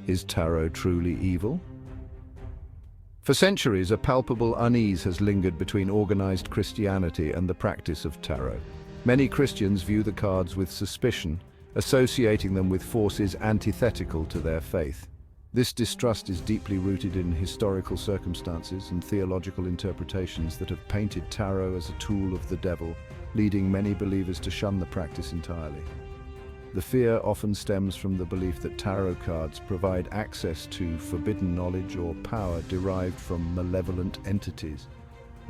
Is tarot truly evil? For centuries, a palpable unease has lingered between organized Christianity and the practice of tarot. Many Christians view the cards with suspicion, associating them with forces antithetical to their faith. This distrust is deeply rooted in historical circumstances and theological interpretations that have painted tarot as a tool of the devil, leading many believers to shun the practice entirely. The fear often stems from the belief that tarot cards provide access to forbidden knowledge or power derived from malevolent entities.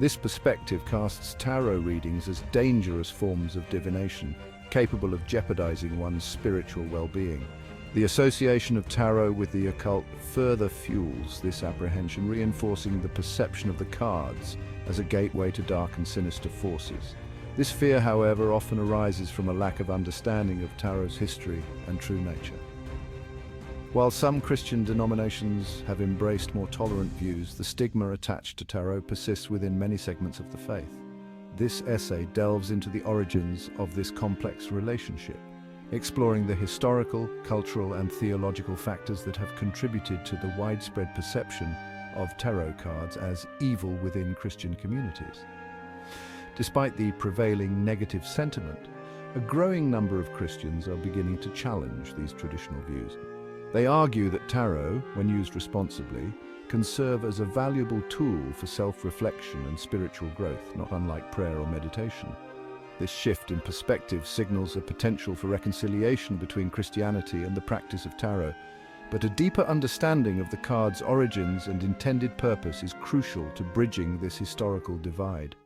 This perspective casts tarot readings as dangerous forms of divination, capable of jeopardizing one's spiritual well-being. The association of tarot with the occult further fuels this apprehension, reinforcing the perception of the cards as a gateway to dark and sinister forces. This fear, however, often arises from a lack of understanding of tarot's history and true nature. While some Christian denominations have embraced more tolerant views, the stigma attached to tarot persists within many segments of the faith. This essay delves into the origins of this complex relationship, exploring the historical, cultural, and theological factors that have contributed to the widespread perception of tarot cards as evil within Christian communities. Despite the prevailing negative sentiment, a growing number of Christians are beginning to challenge these traditional views. They argue that tarot, when used responsibly, can serve as a valuable tool for self-reflection and spiritual growth, not unlike prayer or meditation. This shift in perspective signals a potential for reconciliation between Christianity and the practice of tarot, but a deeper understanding of the card's origins and intended purpose is crucial to bridging this historical divide.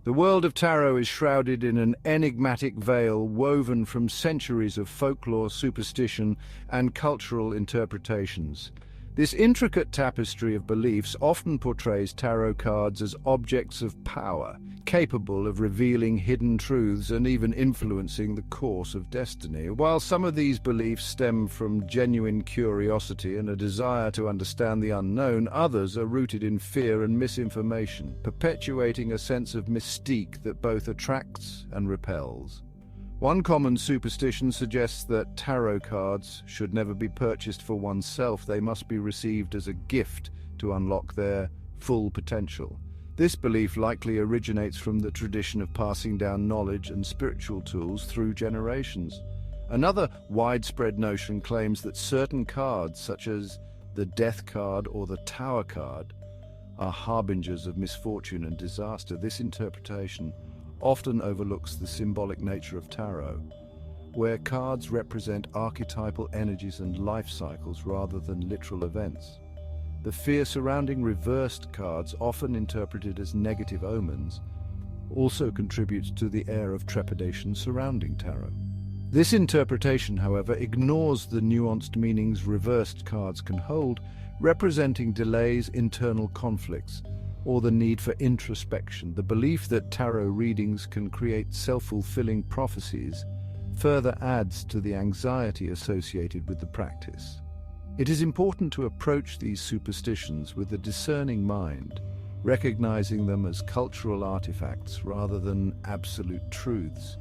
The world of tarot is shrouded in an enigmatic veil woven from centuries of folklore, superstition, and cultural interpretations. This intricate tapestry of beliefs often portrays tarot cards as objects of power, capable of revealing hidden truths and even influencing the course of destiny. While some of these beliefs stem from genuine curiosity and a desire to understand the unknown, others are rooted in fear and misinformation, perpetuating a sense of mystique that both attracts and repels. One common superstition suggests that tarot cards should never be purchased for oneself. They must be received as a gift to unlock their full potential. This belief likely originates from the tradition of passing down knowledge and spiritual tools through generations. Another widespread notion claims that certain cards, such as the Death card or the Tower card, are harbingers of misfortune and disaster. This interpretation often overlooks the symbolic nature of tarot, where cards represent archetypal energies and life cycles rather than literal events. The fear surrounding reversed cards, often interpreted as negative omens, also contributes to the air of trepidation surrounding tarot. This interpretation, however, ignores the nuanced meanings reversed cards can hold, representing delays, internal conflicts, or the need for introspection. The belief that tarot readings can create self-fulfilling prophecies further adds to the anxiety associated with the practice. It is important to approach these superstitions with a discerning mind, recognizing them as cultural artifacts rather than absolute truths.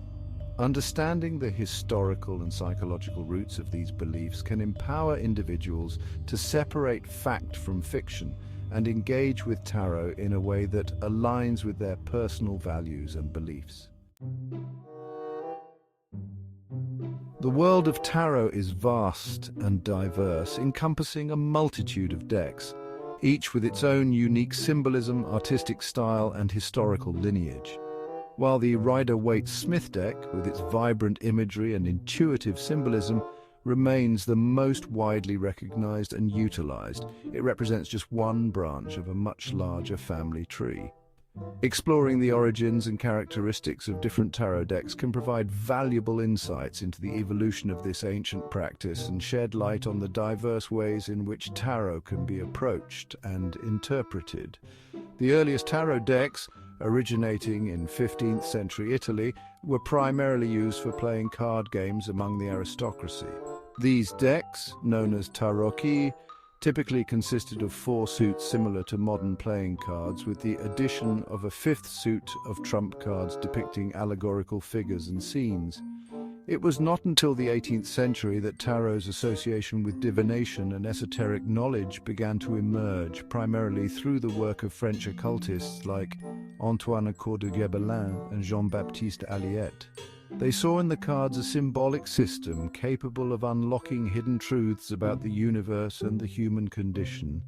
Understanding the historical and psychological roots of these beliefs can empower individuals to separate fact from fiction and engage with tarot in a way that aligns with their personal values and beliefs. The world of tarot is vast and diverse, encompassing a multitude of decks, each with its own unique symbolism, artistic style, and historical lineage. While the Rider-Waite-Smith deck, with its vibrant imagery and intuitive symbolism, remains the most widely recognized and utilized, it represents just one branch of a much larger family tree. Exploring the origins and characteristics of different tarot decks can provide valuable insights into the evolution of this ancient practice and shed light on the diverse ways in which tarot can be approached and interpreted. The earliest tarot decks, originating in 15th century Italy, were primarily used for playing card games among the aristocracy. These decks, known as tarocchi, typically consisted of 4 suits similar to modern playing cards, with the addition of a 5th suit of trump cards depicting allegorical figures and scenes. It was not until the 18th century that tarot's association with divination and esoteric knowledge began to emerge, primarily through the work of French occultists like Antoine Coeur de Gebelin and Jean-Baptiste Alliette. They saw in the cards a symbolic system capable of unlocking hidden truths about the universe and the human condition.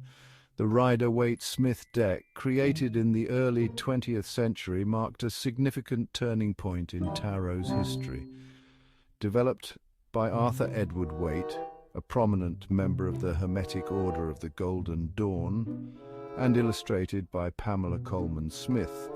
The Rider-Waite-Smith deck, created in the early 20th century, marked a significant turning point in tarot's history. Developed by Arthur Edward Waite, a prominent member of the Hermetic Order of the Golden Dawn, and illustrated by Pamela Coleman Smith,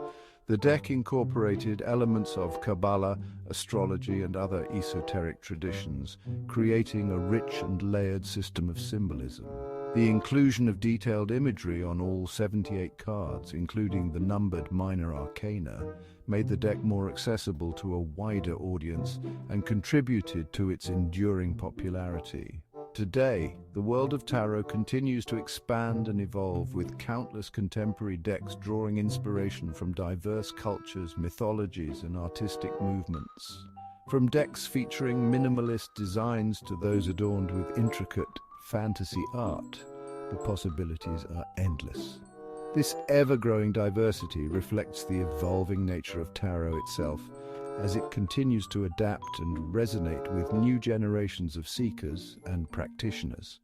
the deck incorporated elements of Kabbalah, astrology, and other esoteric traditions, creating a rich and layered system of symbolism. The inclusion of detailed imagery on all 78 cards, including the numbered minor arcana, made the deck more accessible to a wider audience and contributed to its enduring popularity. Today, the world of tarot continues to expand and evolve, with countless contemporary decks drawing inspiration from diverse cultures, mythologies, and artistic movements. From decks featuring minimalist designs to those adorned with intricate fantasy art, the possibilities are endless. This ever-growing diversity reflects the evolving nature of tarot itself, as it continues to adapt and resonate with new generations of seekers and practitioners.